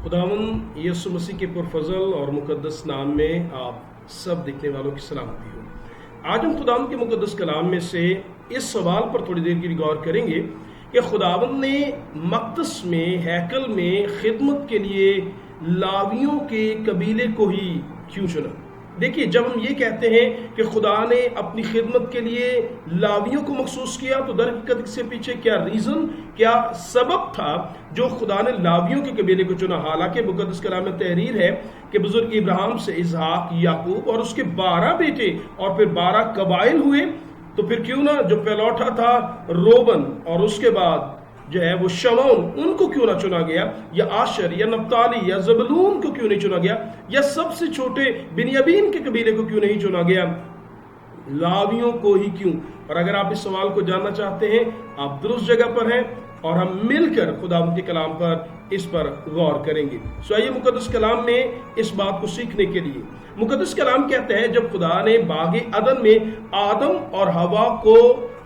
खुदावंद यीशु मसीह के पुरफजल और मुकद्दस नाम में आप सब देखने वालों की सलामती हो। आज हम खुदावंद के मुकद्दस कलाम में से इस सवाल पर थोड़ी देर के लिए गौर करेंगे कि खुदावंद ने मक़दस में, हैकल में खिदमत के लिए लावियों के कबीले को ही क्यों चुना। देखिए, जब हम ये कहते हैं कि खुदा ने अपनी खिदमत के लिए लावियों को मखसूस किया, तो दर हकीकत इसके पीछे क्या रीज़न, क्या सबब था जो खुदा ने लावियों के कबीले को चुना। हालांकि मुकद्दस कलाम में तहरीर है कि बुजुर्ग इब्राहिम से इसहाक, याकूब और उसके 12 बेटे और फिर 12 कबाइल हुए, तो फिर क्यों ना जो पहलौठा था रोबन और उसके बाद जो है वो शमौन, उनको क्यों ना चुना गया, या आशर या नप्ताली या ज़बूलून को क्यों नहीं चुना गया, या सबसे छोटे बिन्यामीन के कबीले को क्यों नहीं चुना गया, लावियों को ही क्यों। और अगर आप इस सवाल को जानना चाहते हैं, आप दुरुस्त जगह पर हैं और हम मिलकर खुदावंद के कलाम पर इस पर गौर करेंगे। सो आइए मुकद्दस कलाम में इस बात को सीखने के लिए, मुकद्दस कलाम कहते हैं जब खुदा ने बागे अदन में आदम और हवा को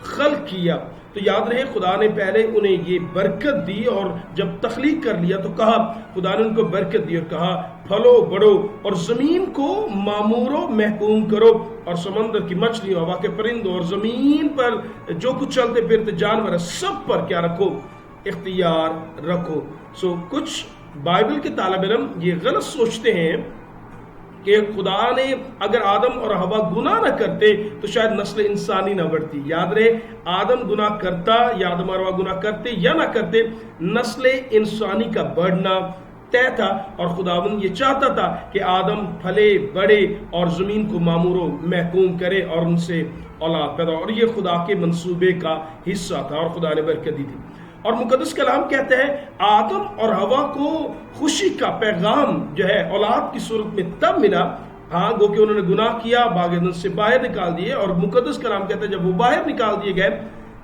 खल्क किया, तो याद रहे खुदा ने पहले उन्हें ये बरकत दी, और जब तख्लीक कर लिया तो कहा, खुदा ने उनको बरकत दी और कहा फलो बढ़ो और जमीन को मामूरो महकूम करो, और समंदर की मछलियों, हवा के परिंदों और जमीन पर जो कुछ चलते फिरते जानवर है सब पर क्या रखो, इख्तियार रखो। सो कुछ बाइबल के तालिब इल्म ये गलत सोचते हैं कि खुदा ने अगर आदम और हवा गुनाह न करते तो शायद नस्ल इंसानी न बढ़ती। याद रहे, आदम गुनाह करता या आदम और हवा गुनाह करते या ना करते, नस्ल इंसानी का बढ़ना तय था, और खुदावंद ये चाहता था कि आदम फले बढ़े और जमीन को मामूरो महकूम करे और उनसे औलाद पैदा, और ये खुदा के मंसूबे का हिस्सा था और खुदा ने बरकत दी थी। और मुकद्दस कलाम कहते हैं आदम और हवा को खुशी का पैगाम जो है औलाद की सूरत में तब मिला, हाँ गो कि उन्होंने गुनाह किया, बागे अदन से बाहर निकाल दिए, और मुकद्दस कलाम कहते हैं जब वो बाहर निकाल दिए गए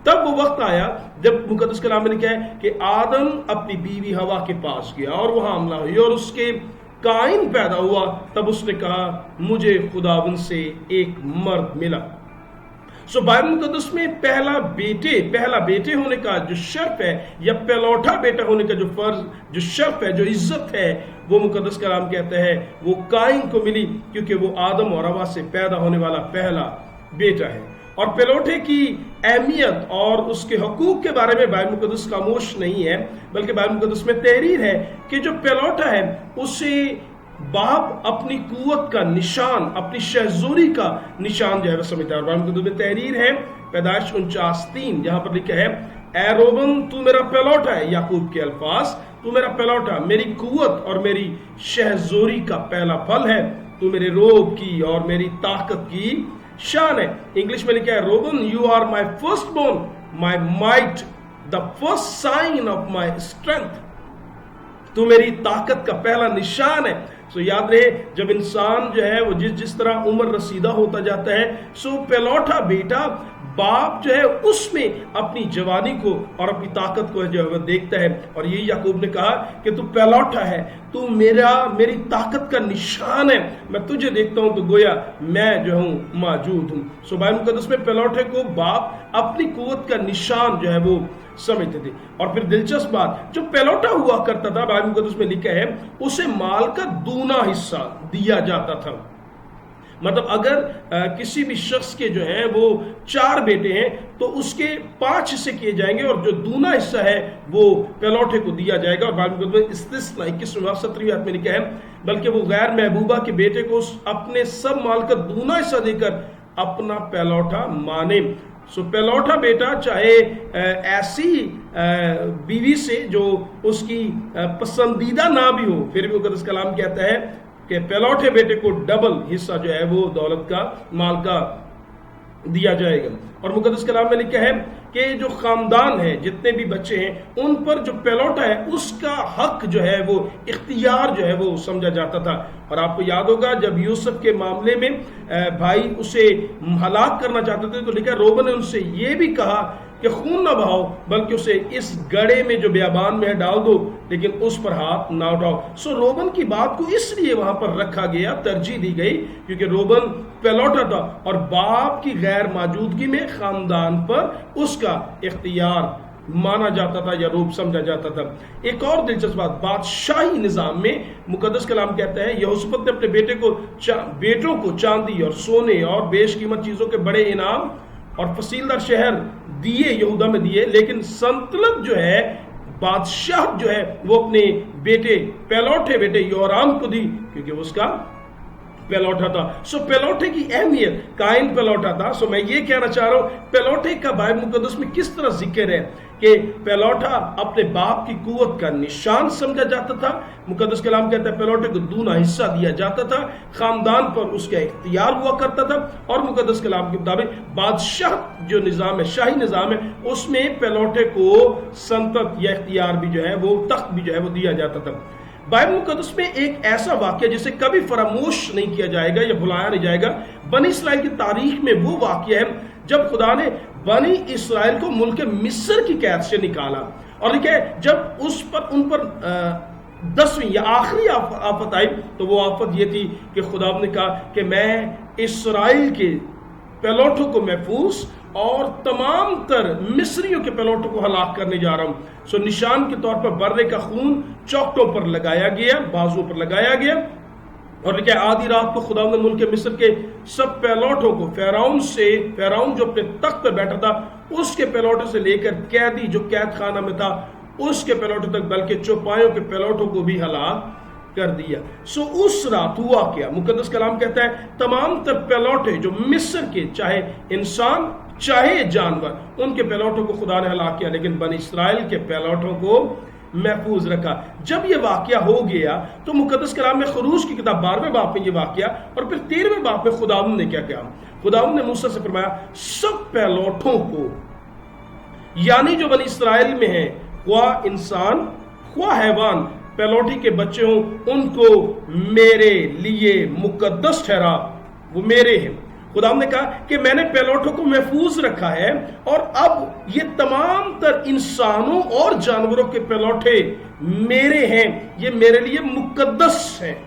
तब वो वक्त आया जब मुकद्दस कलाम में लिखा है कि आदम अपनी बीवी हवा के पास गया और वह हमला हुई और उसके काइन पैदा हुआ, तब उसने कहा मुझे खुदावंद से एक मर्द मिला। सो बाइबल मुकद्दस में पहला बेटे होने का जो शर्फ है, या पहलौठा बेटा होने का जो फर्ज, जो शर्फ है, जो इज्जत है, वो मुकद्दस कलाम कहते हैं वो काइन को मिली, क्योंकि वो आदम और हवा से पैदा होने वाला पहला बेटा है। और पहलौठे की अहमियत और उसके हकूक के बारे में बाइबल मुकद्दस खामोश नहीं है, बल्कि बाइबल मुकद्दस में तहरीर है कि जो पहलौठा है उसे बाप अपनी कुव्वत का निशान, अपनी शहजोरी का निशान जो है वह समझता है। और बाइबल मुकद्दस में तहरीर है पैदाइश 49:3, जहां पर लिखा है ए रोबन तू मेरा पहलौठा है, याकूब के अल्फाज, तू मेरा पहलौठा, मेरी कुव्वत और मेरी शहजोरी का पहला फल है, तू मेरे रोब की और मेरी ताकत की शान है। इंग्लिश में लिखा है Reuben you are my first born, my might, the first sign of my strength, तू मेरी ताकत का पहला निशान है। सो याद रहे, जब इंसान जो है वो जिस तरह उम्र रसीदा होता जाता है, सो पहलौठा बेटा बाप जो है उसमें अपनी जवानी को और अपनी ताकत को जो है वह देखता है, और यही याकूब ने कहा कि तू पहलौठा है, तू मेरी ताकत का निशान है, मैं तुझे देखता हूं तो गोया मैं जो हूं मौजूद हूं। सो बाइबल मुकद्दस में पहलौठे को बाप अपनी कुव्वत का निशान जो है वो समझते थे। और फिर दिलचस्प बात, जो पहलौठा हुआ करता था, बाइबल मुकद्दस में लिखा है उसे माल का दूना हिस्सा दिया जाता था। मतलब अगर किसी भी शख्स के जो है वो 4 बेटे हैं तो उसके 5 हिस्से किए जाएंगे, और जो दूना हिस्सा है वो पहलौठे को दिया जाएगा। और बाइबल में 21-17 में लिखा है बल्कि वो गैर महबूबा के बेटे को अपने सब माल का दूना हिस्सा देकर अपना पहलौठा माने। सो पहलौठा बेटा चाहे ऐसी बीवी से जो उसकी पसंदीदा ना भी हो, फिर भी मुकद्दस कलाम कहता है कि पहलौठे बेटे को डबल हिस्सा जो है वो दौलत का, माल का दिया जाएगा। और मुकद्दस कलाम में लिखा है कि जो खानदान है, जितने भी बच्चे हैं, उन पर जो पहलौठा है उसका हक जो है वो इख्तियार जो है वो समझा जाता था। और आपको याद होगा जब यूसुफ के मामले में भाई उसे हलाक करना चाहते थे, तो लिखा रोबन ने उनसे ये भी कहा कि खून ना बहाओ, बल्कि उसे इस गड़े में जो बियाबान में है डाल दो, लेकिन उस पर हाथ ना उठाओ। सो रोबन की बात को इसलिए वहां पर रखा गया, तरजीह दी गई, क्योंकि रोबन पहलौठा था और बाप की गैर मौजूदगी में खानदान पर उसका इख्तियार माना जाता था या रूप समझा जाता था। एक और दिलचस्प बात, बादशाही निजाम में मुकद्दस कलाम कहता है यहोशप्पत ने अपने बेटों को चांदी और सोने और बेशकीमत चीजों के बड़े इनाम और फसीलदार शहर दिए, यहूदा में दिए, लेकिन सल्तनत जो है, बादशाह जो है, वो अपने बेटे पहलौठे बेटे योराम को दी, क्योंकि वो उसका पहलौठा था। सो पहलौठे की अहमियत, काइन पहलौठा था। सो मैं ये कहना चाह रहा हूं पहलौठे का बाइबल मुकद्दस में किस तरह जिक्र है कि पहलौठा अपने बाप की कुवत का निशान समझा जाता था। मुकद्दस कलाम कहता है पहलौठे को दूना हिस्सा दिया जाता था, खानदान पर उसका इख्तियार हुआ करता था। और मुकद्दस कलाम के मुताबिक बादशाह जो निजाम है, शाही निजाम है, उसमें पहलौठे को संतत या इख्तियार भी जो है, वो तख्त भी जो है वो दिया जाता था। बाइबल मुकद्दस में एक ऐसा वाक्य जिसे कभी फरामोश नहीं किया जाएगा या भुलाया नहीं जाएगा, बनी इसराइल की तारीख में वो वाक्य है जब खुदा ने बनी इसराइल को मुल्क मिस्र की कैद से निकाला। और लिखा है जब उन पर 10वीं या आखिरी आफत आई, तो वो आफत ये थी कि खुदा ने कहा कि मैं इसराइल के पहलौठों को महफूज और तमाम तर मिस्रियों के पहलौठों को हलाक करने जा रहा हूं। सो निशान के तौर पर बर्रे का खून चौखटों पर लगाया गया, बाजुओं पर लगाया गया। और लिखा आधी रात को खुदा ने मुल्क मिस्र के सब पहलौठों को फिरौन जो अपने तख्त पर बैठा था उसके पहलौठों से लेकर कैदी जो कैद खाना में था उसके पहलौठों तक, बल्कि चौपायों के पहलौठों को भी हलाक कर दिया। सो उस रात हुआ क्या? मुकद्दस कलाम कहता है तमाम तर पहलौठे जो मिस्र के, चाहे इंसान चाहे जानवर, उनके पहलौठों को खुदा ने हलाक किया, लेकिन बनी इसराइल के पहलौठों को महफूज रखा। जब यह वाकया हो गया तो मुकद्दस कलाम में खरूज की किताब 12वें बाब में यह वाकया और फिर 13वें बाब में खुदावंद ने क्या किया? खुदावंद ने मूसा से फरमाया सब पहलौठों को, यानी जो बनी इसराइल में है, ख्वा इंसान ख्वा हैवान, पहलौठी के बच्चे हों, उनको मेरे लिए मुकद्दस ठहरा, वो मेरे हैं। खुदा ने कहा कि मैंने पहलौठों को महफूज रखा है और अब ये तमाम तर इंसानों और जानवरों के पहलौठे मेरे हैं, ये मेरे लिए मुकद्दस हैं।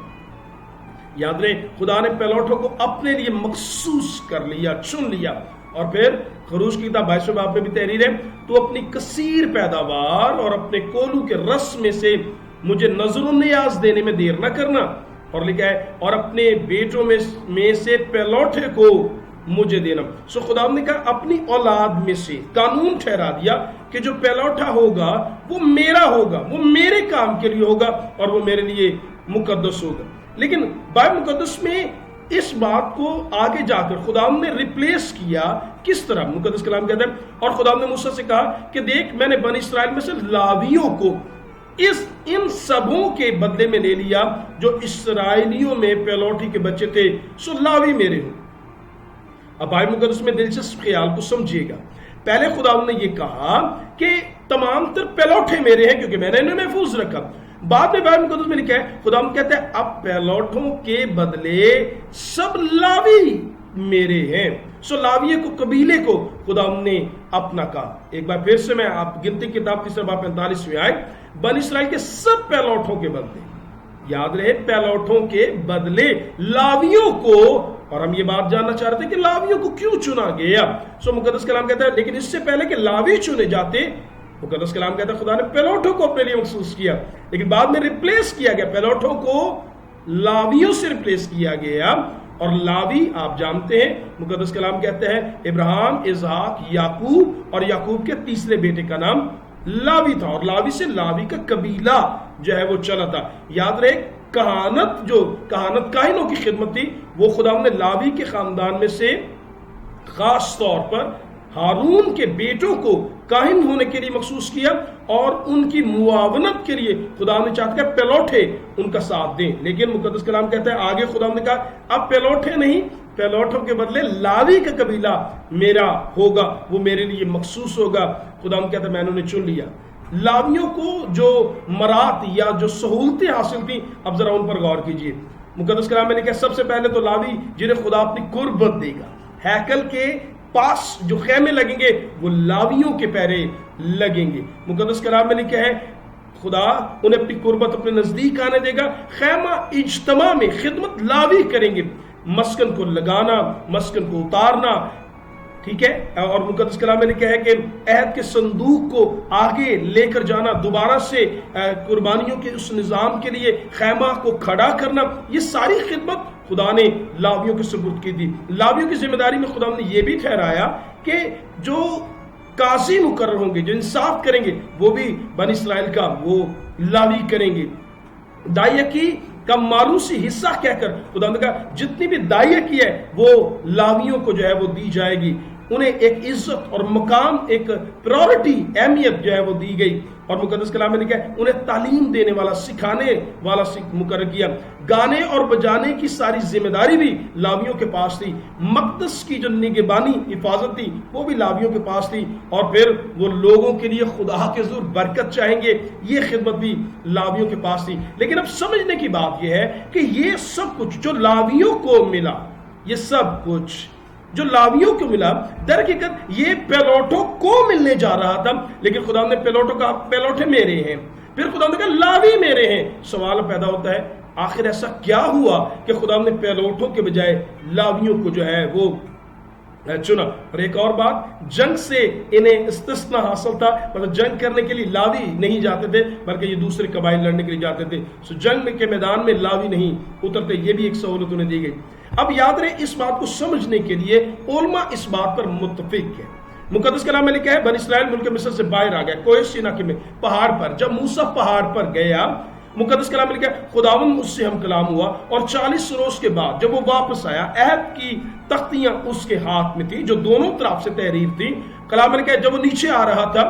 याद रहे खुदा ने पहलौठों को अपने लिए मखसूस कर लिया, चुन लिया। और फिर खरूज की किताब 22वें बाब में भी तहरीर है, तो अपनी कसीर पैदावार और अपने कोलू के रस में से मुझे नजर नियाज देने में देर न करना। और लिखा है और अपने बेटों में से पहलौठे को मुझे देना। सो खुदा ने कहा अपनी औलाद में से कानून ठहरा दिया कि जो पहलौठा होगा वो मेरा होगा, वो मेरे काम के लिए होगा और वो मेरे लिए मुकद्दस होगा। लेकिन बाइबल मुकद्दस में इस बात को आगे जाकर खुदा ने रिप्लेस किया। किस तरह? मुकद्दस कलाम कहता है और खुदा ने मूसा से कहा कि देख मैंने बनी इसराइल में से लावियों को इन सबों के बदले में ले लिया जो इसराइलियों में पहलौठी के बच्चे थे, सो लावी मेरे हो। अब बाइबल मुकद्दस में दिलचस्प ख्याल को समझिएगा। पहले खुदा ने यह कहा कि तमाम तर पहलौठे मेरे हैं क्योंकि मैंने इन्हें महफूज रखा। बाद में बाइबल मुकद्दस में लिखा है खुदा कहता है अब पहलौठों के बदले सब लावी मेरे हैं। सो लाविये को, कबीले को खुदा ने अपना कहा। एक बार फिर से मैं आप गिनती किताब 3 बाब 45 में आए, बन इसराइल के सब पहलौठों के बदले, याद रहे पहलौठों के बदले लावियों को। और हम ये बात जानना चाह रहे थे कि लावियों को क्यों चुना गया। सो मुकद्दस कलाम कहता है लेकिन इससे पहले कि लावी चुने जाते, मुकद्दस कलाम कहता है खुदा ने पहलौठों को अपने लिए महसूस किया, लेकिन बाद में रिप्लेस किया गया, पहलौठों को लावियों से रिप्लेस किया गया। और लावी आप जानते हैं मुकद्दस कलाम कहते हैं इब्राहिम, इसहाक, याकूब, और याकूब के तीसरे बेटे का नाम लावी था। और लावी से लावी का कबीला जो है वो चला था। याद रहे कहानत काहिनों की खिदमत थी, वो खुदा ने लावी के खानदान में से खास तौर पर हारून के बेटों को काहिन होने के लिए मखसूस किया और उनकी मुआवनत के लिए खुदा ने चाहता है पहलौठे उनका साथ दें। लेकिन मुकद्दस कलाम कहता है आगे खुदा ने कहा अब पहलौठे नहीं, पहलौठों के बदले लावी का कबीला मेरा होगा, वो मेरे लिए मखसूस होगा। खुदा कहता है मैंने उन्हें चुन लिया। लावियों को जो मरात या जो सहूलतें हासिल थी, अब जरा उन पर गौर कीजिए। मुकद्दस कलाम में लिखा सबसे पहले तो लावी जिन्हें खुदा अपनी कुर्बत देगा, हैकल के पास जो खेमे लगेंगे वो लावियों के पैरे लगेंगे। मुकद्दस कलाम में लिखा है खुदा उन्हें अपनी कुर्बत अपने नजदीक आने देगा, खैमा इज्तमा में खिदमत लावी करेंगे, मस्कन को लगाना, मस्कन को उतारना, ٹھیک ہے. اور مقدس کلام میں لکھا ہے کہ عہد کے صندوق کو آگے لے کر جانا، دوبارہ سے قربانیوں کے اس نظام کے لیے خیمہ کو کھڑا کرنا، یہ ساری خدمت خدا نے لاویوں کے سپرد کی تھی. لاویوں کی ذمہ داری میں خدا نے یہ بھی ٹھہرایا کہ جو قاضی مقرر ہوں گے، جو انصاف کریں گے، وہ بھی بنی اسرائیل کا وہ لاوی کریں گے. دائیا کی کا معروسی حصہ کہہ کر خدا نے کہا جتنی بھی دائیا کی ہے وہ لاویوں کو جو ہے وہ دی جائے گی. انہیں ایک عزت اور مقام، ایک پرائورٹی، اہمیت جو ہے وہ دی گئی. اور مقدس کلام میں لکھا ہے انہیں تعلیم دینے والا، سکھانے والا مقرر کیا. گانے اور بجانے کی ساری ذمہ داری بھی لاویوں کے پاس تھی. مقدس کی جو نگہبانی، حفاظت تھی، وہ بھی لاویوں کے پاس تھی. اور پھر وہ لوگوں کے لیے خدا کے حضور برکت چاہیں گے، یہ خدمت بھی لاویوں کے پاس تھی. لیکن اب سمجھنے کی بات یہ ہے کہ یہ سب کچھ جو لاویوں کو ملا، یہ سب کچھ جو لاویوں کو ملا، در حقیقت یہ پیلوٹوں کو ملنے جا رہا تھا. لیکن خدا نے پیلوٹوں کا پیلوٹے میرے ہیں، پھر خدا نے کہا لاوی میرے ہیں. سوال پیدا ہوتا ہے آخر ایسا کیا ہوا کہ خدا نے پیلوٹوں کے بجائے لاویوں کو جو ہے وہ چنا. اور ایک اور بات، جنگ سے انہیں استثناء حاصل تھا. مطلب جنگ کرنے کے لیے لاوی نہیں جاتے تھے بلکہ یہ دوسرے قبائل لڑنے کے لیے جاتے تھے. سو جنگ کے میدان میں لاوی نہیں اترتے. یہ بھی ایک سہولت انہیں دی گئی. اب یاد رہے اس بات کو سمجھنے کے لیے علماء اس بات پر متفق ہیں. مقدس کلام میں لکھا ہے بنی اسرائیل ملک مصر سے باہر آ گیا کوہ سینا کے میں پہاڑ پر. جب موسیٰ پہاڑ پر گیا، مقدس کلام میں لکھا ہے خداوند اس سے ہم کلام ہوا، اور 40 روز کے بعد جب وہ واپس آیا، عہد کی تختیاں اس کے ہاتھ میں تھی جو دونوں طرف سے تحریر تھی. کلام میں لکھا ہے جب وہ نیچے آ رہا تھا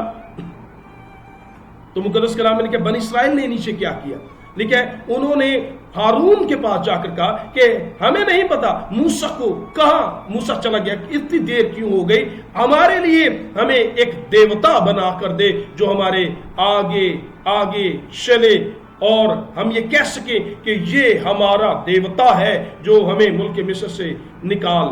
تو مقدس کلام میں لکھا ہے بنی اسرائیل نے نیچے کیا کیا. لکھا ہے انہوں نے ہارون کے پاس جا کر کہا کہ ہمیں نہیں پتا موسیٰ کو کہاں موسیٰ چلا گیا، اتنی دیر کیوں ہو گئی، ہمارے لیے ہمیں ایک دیوتا بنا کر دے جو ہمارے آگے آگے چلے اور ہم یہ کہہ سکیں کہ یہ ہمارا دیوتا ہے جو ہمیں ملک مصر سے نکال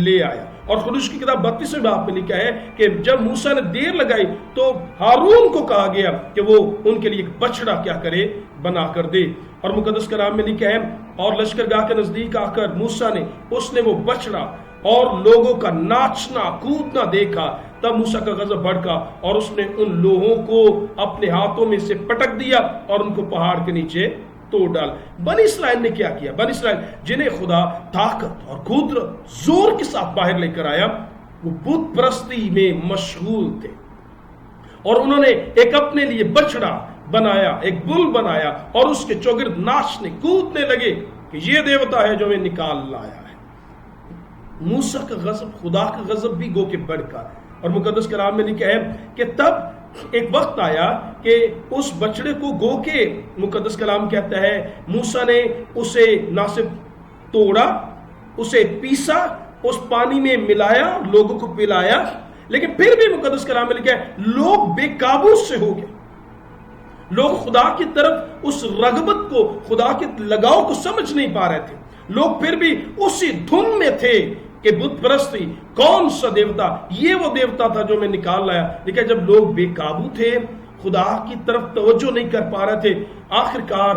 لے آیا. اور خروج کی کتاب 32 باب میں لکھا ہے کہ جب موسیٰ نے دیر لگائی تو ہارون کو کہا گیا کہ وہ ان کے لیے ایک بچڑا کیا کرے، بنا کر دے. اور مقدس کلام میں لکھا ہے اور لشکرگاہ کے نزدیک آ کر موسیٰ نے وہ بچڑا اور لوگوں کا ناچنا کودنا دیکھا، تب موسیٰ کا غضب بھڑکا اور اس نے ان لوگوں کو اپنے ہاتھوں میں سے پٹک دیا اور ان کو پہاڑ کے نیچے توڑ ڈال. بنی اسرائیل نے کیا کیا؟ بنی اسرائیل جنہیں خدا طاقت اور قدرت زور کے ساتھ باہر لے کر آیا، وہ بت پرستی میں مشغول تھے اور انہوں نے ایک اپنے لیے بچڑا بنایا، ایک بل بنایا اور اس کے چوگرد ناچنے کودنے لگے کہ یہ دیوتا ہے جو ہمیں نکال لایا ہے. موسیٰ کا غضب، خدا کا غضب بھی گو کے بڑھکا. اور مقدس کلام میں لکھا ہے کہ تب ایک وقت آیا کہ اس بچڑے کو گو کے مقدس کلام کہتا ہے موسیٰ نے اسے نہ صرف توڑا، اسے پیسا، اس پانی میں ملایا، لوگوں کو پلایا، لیکن پھر بھی مقدس کلام میں لکھا ہے لوگ بے قابو سے ہو گئے. لوگ خدا کی طرف اس رغبت کو، خدا کے لگاؤ کو سمجھ نہیں پا رہے تھے. لوگ پھر بھی اسی دھن میں تھے کہ بت پرستی کون سا دیوتا، یہ وہ دیوتا تھا جو میں نکال لایا. لیکن جب لوگ بے قابو تھے، خدا کی طرف توجہ نہیں کر پا رہے تھے، آخرکار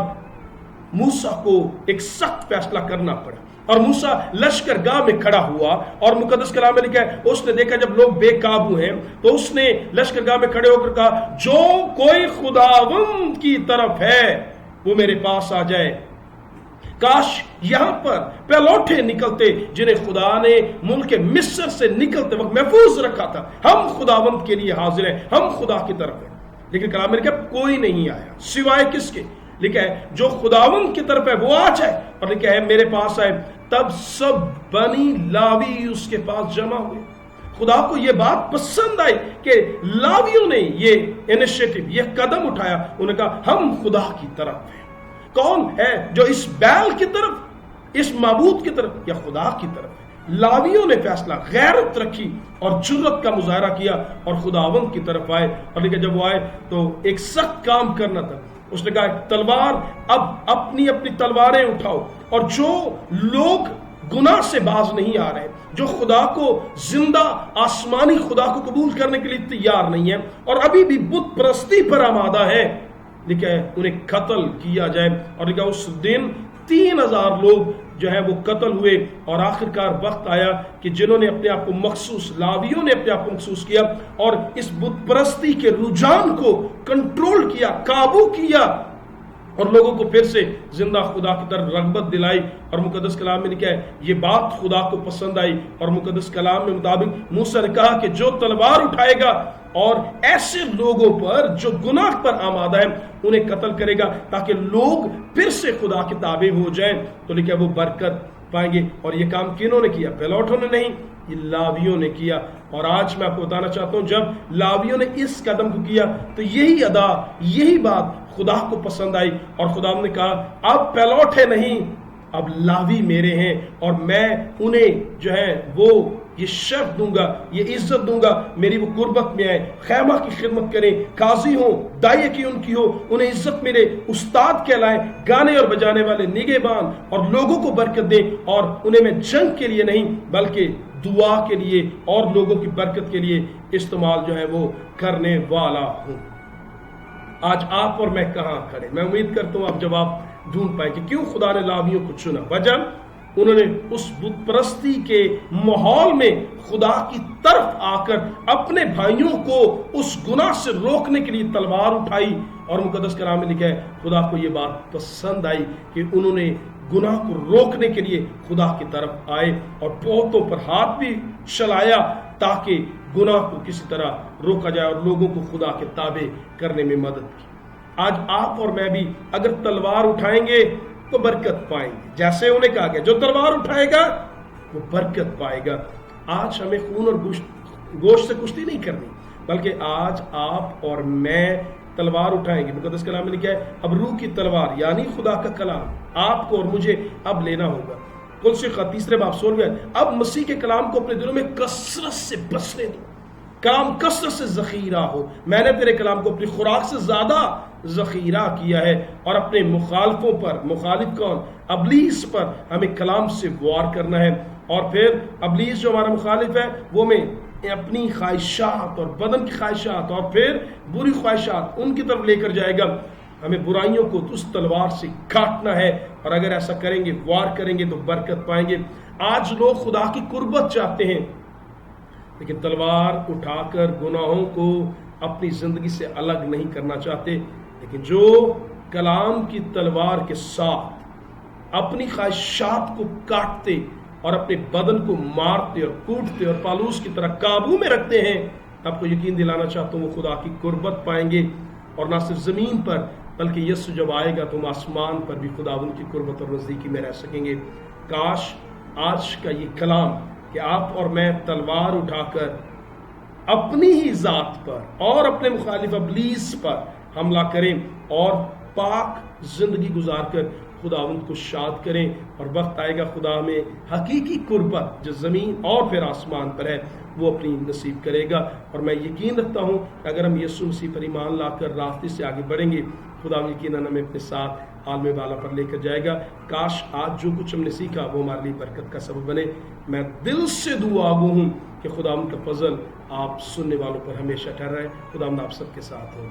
موسیٰ کو ایک سخت فیصلہ کرنا پڑا. اور موسیٰ لشکرگاہ میں کھڑا ہوا اور مقدس کلام میں لکھا ہے اس نے دیکھا جب لوگ بے قابو ہیں تو اس نے لشکرگاہ میں کھڑے ہو کر کہا جو کوئی خداوند کی طرف ہے وہ میرے پاس آ جائے. کاش یہاں پر پیلوٹے نکلتے جنہیں خدا نے ملک مصر سے نکلتے وقت محفوظ رکھا تھا. ہم خداوند کے لیے حاضر ہیں، ہم خدا کی طرف ہیں. لیکن کلام میں لکھا کوئی نہیں آیا سوائے کس کے؟ لکھا ہے جو خداوند کی طرف ہے وہ آ جائے. اور لکھا ہے میرے پاس آئے. تب سب بنی لاوی اس کے پاس جمع ہوئے. خدا کو یہ بات پسند آئی کہ لاویوں نے یہ انیشیٹو، یہ قدم اٹھایا. انہوں نے کہا ہم خدا کی طرف ہیں. کون ہے جو اس بیل کی طرف، اس معبود کی طرف یا خدا کی طرف ہے؟ لاویوں نے فیصلہ غیرت رکھی اور جرت کا مظاہرہ کیا اور خداوند کی طرف آئے. اور لیکن جب وہ آئے تو ایک سخت کام کرنا تھا. اس نے کہا تلوار، اب اپنی اپنی تلواریں اٹھاؤ. اور جو لوگ گناہ سے باز نہیں آ رہے، جو خدا کو زندہ آسمانی خدا کو قبول کرنے کے لیے تیار نہیں ہے اور ابھی بھی بت پرستی پر آمادہ ہے، لکھا ہے انہیں قتل کیا جائے. اور لکھا اس دن 3000 لوگ جو ہے وہ قتل ہوئے، اور آخرکار وقت آیا کہ جنہوں نے اپنے آپ کو مخصوص، لاویوں نے اپنے آپ کو مخصوص کیا اور اس بت پرستی کے رجحان کو کنٹرول کیا، قابو کیا، اور لوگوں کو پھر سے زندہ خدا کی طرف رغبت دلائی. اور مقدس کلام میں لکھا ہے یہ بات خدا کو پسند آئی، اور مقدس کلام میں مطابق موسیٰ نے کہا کہ جو تلوار اٹھائے گا اور ایسے لوگوں پر جو گناہ پر آمادہ ہیں انہیں قتل کرے گا تاکہ لوگ پھر سے خدا کے تابع ہو جائیں، تو لکھا ہے وہ برکت پائیں گے. اور یہ کام کنہوں نے کیا؟ پیلوٹوں نے نہیں، یہ لاویوں نے کیا. اور آج میں آپ کو بتانا چاہتا ہوں جب لاویوں نے اس قدم کو کیا تو یہی ادا، یہی بات خدا کو پسند آئی، اور خدا نے کہا اب پیلوٹ ہے نہیں، اب لاوی میرے ہیں، اور میں انہیں جو ہے وہ یہ شرف دوں گا، یہ عزت دوں گا، میری وہ قربت میں آئے، خیمہ کی خدمت کریں، قاضی ہوں، داعیہ کی ان کی ہو، انہیں عزت میرے استاد کہلائیں، گانے اور بجانے والے نگہبان، اور لوگوں کو برکت دیں، اور انہیں میں جنگ کے لیے نہیں بلکہ دعا کے لیے اور لوگوں کی برکت کے لیے استعمال جو ہے وہ کرنے والا ہوں. آج آپ اور میں کہاں کھڑے؟ میں امید کرتا ہوں آپ جواب ڈھونڈ پائیں کہ کیوں خدا نے لاویوں کو چنا. وجہ انہوں نے اس بت پرستی کے ماحول میں خدا کی طرف آ کر اپنے بھائیوں کو اس گناہ سے روکنے کے لیے تلوار اٹھائی، اور مقدس کلام میں لکھا ہے خدا کو یہ بات پسند آئی کہ انہوں نے گناہ کو روکنے کے لیے خدا کی طرف آئے اور بہتوں پر ہاتھ بھی چلایا تاکہ گناہ کو کسی طرح روکا جائے اور لوگوں کو خدا کے تابع کرنے میں مدد کی. آج آپ اور میں بھی اگر تلوار اٹھائیں گے تو برکت پائیں گے، جیسے انہیں کہا گیا جو تلوار اٹھائے گا وہ برکت پائے گا. آج ہمیں خون اور گوشت سے کشتی نہیں کرنی، بلکہ آج آپ اور میں تلوار اٹھائیں گے. مقدس کلام میں لکھا ہے اب روح کی تلوار یعنی خدا کا کلام آپ کو اور مجھے اب لینا ہوگا. کلوسی خط 3 باب 16 اب مسیح کے کلام کو اپنے دلوں میں کثرت سے بسنے دو، کلام کثرت سے ذخیرہ ہو. میں نے تیرے کلام کو اپنی خوراک سے زیادہ ذخیرہ کیا ہے، اور اپنے مخالفوں پر، مخالف کون؟ ابلیس پر ہمیں کلام سے وار کرنا ہے. اور پھر ابلیس جو ہمارا مخالف ہے وہ میں اپنی خواہشات اور بدن کی خواہشات اور پھر بری خواہشات ان کی طرف لے کر جائے گا. ہمیں برائیوں کو اس تلوار سے کاٹنا ہے، اور اگر ایسا کریں گے، وار کریں گے، تو برکت پائیں گے. آج لوگ خدا کی قربت چاہتے ہیں لیکن تلوار اٹھا کر گناہوں کو اپنی زندگی سے الگ نہیں کرنا چاہتے. لیکن جو کلام کی تلوار کے ساتھ اپنی خواہشات کو کاٹتے اور اپنے بدن کو مارتے اور کوٹتے اور پالوس کی طرح قابو میں رکھتے ہیں، آپ کو یقین دلانا چاہتا ہوں وہ خدا کی قربت پائیں گے. اور نہ صرف زمین پر بلکہ یسوع جب آئے گا تو ہم آسمان پر بھی خداوند کی قربت اور نزدیکی میں رہ سکیں گے. کاش آج کا یہ کلام کہ آپ اور میں تلوار اٹھا کر اپنی ہی ذات پر اور اپنے مخالف ابلیس پر حملہ کریں اور پاک زندگی گزار کر خداوند کو شاد کریں. اور وقت آئے گا خدا میں حقیقی قربت جو زمین اور پھر آسمان پر ہے وہ اپنی نصیب کرے گا. اور میں یقین رکھتا ہوں کہ اگر ہم یسوع مسیح پر ایمان لا کر راستے سے آگے بڑھیں گے خدا یقیناً ہمیں اپنے ساتھ عالم بالا پر لے کر جائے گا. کاش آج جو کچھ ہم نے سیکھا وہ ہمارے لیے برکت کا سبب بنے. میں دل سے دعا گو ہوں کہ خدا کا فضل آپ سننے والوں پر ہمیشہ ٹھہرائے. خدا آپ سب کے ساتھ ہو.